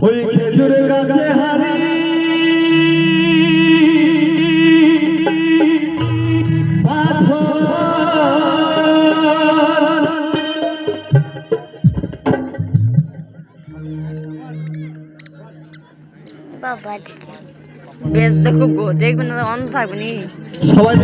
ওই খেজুরে গাছে হারি বাবা বেশ দেখো গো, দেখবেন না অন্ধ থাকবেনি সবাই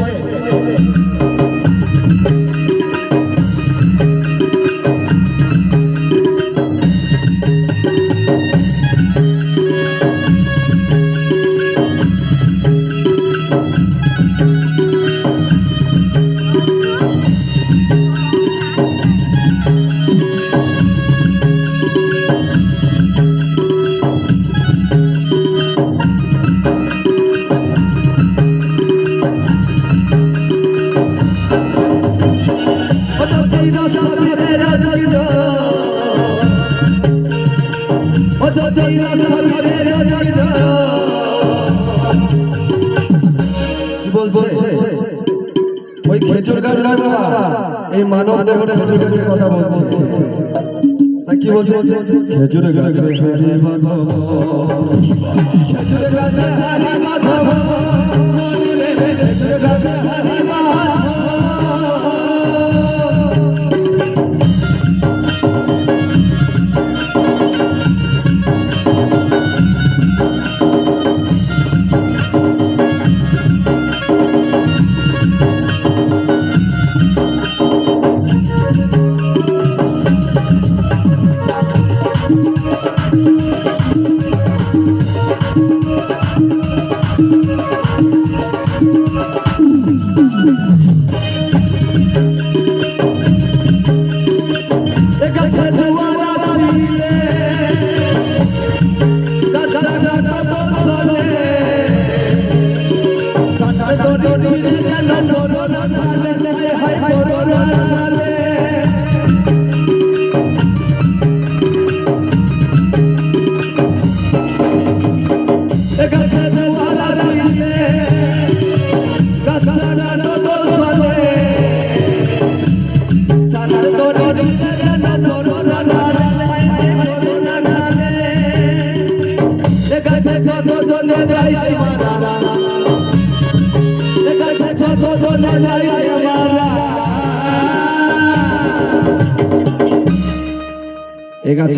ওই খেজুর গাছ এই মানব দেহ খেজুর গাছের কথা বলছে কি বলছে খেজুর গাছে খেজুর গাছে হারি মাধব খেজুর গাছে হারি মাধব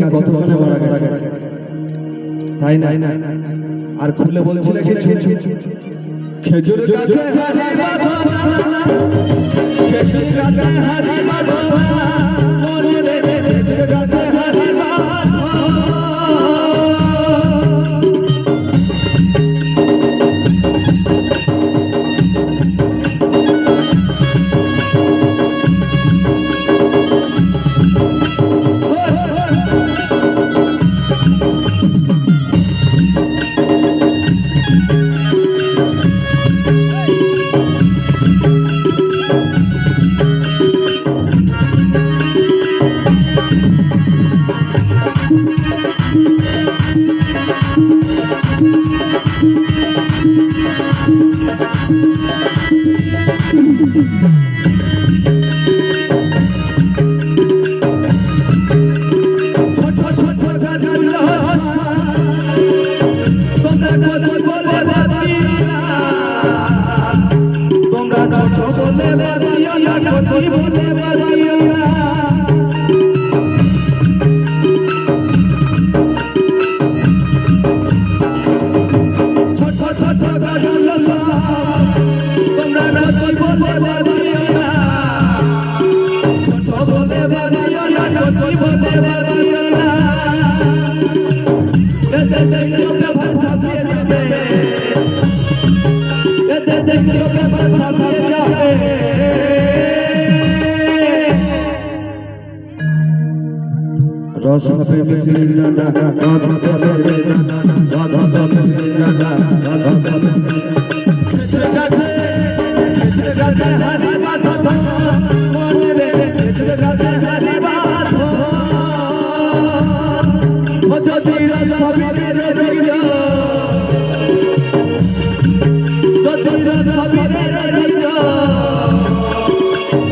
কতক্ষণে মারা গেছে তাই না আর খুলে বলছিল খেজুর গাছে হারি মাধব খেজুর গাছে হারি মাধব খেজুর গাছে হারি মাধব যদি রাধা বীরের রাজা যদি রাধা বীরের রাজা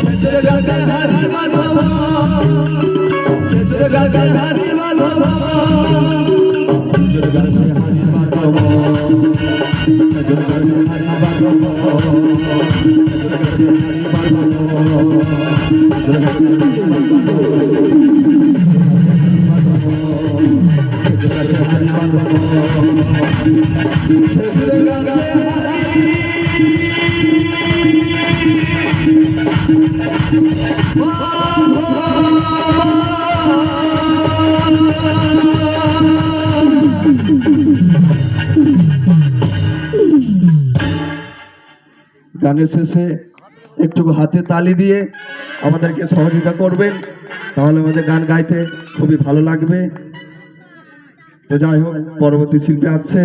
খেজুর গাছে হারি বাঁধবা খেজুর গাছে হারি বাঁধবা খেজুর গাছে হারি বাঁধবা খেজুর গাছে হারি বাঁধবা খেজুর গাছে হারি বাঁধবা খেজুর গাছে হারি বাঁধবা খেজুর গাছে গানের শেষে একটু হাতে তালি দিয়ে আমাদেরকে সহযোগিতা করবেন, তাহলে আমাদের গান গাইতে খুবই ভালো লাগবে। তো যাই হোক, পরবর্তী শিল্পী আসছে।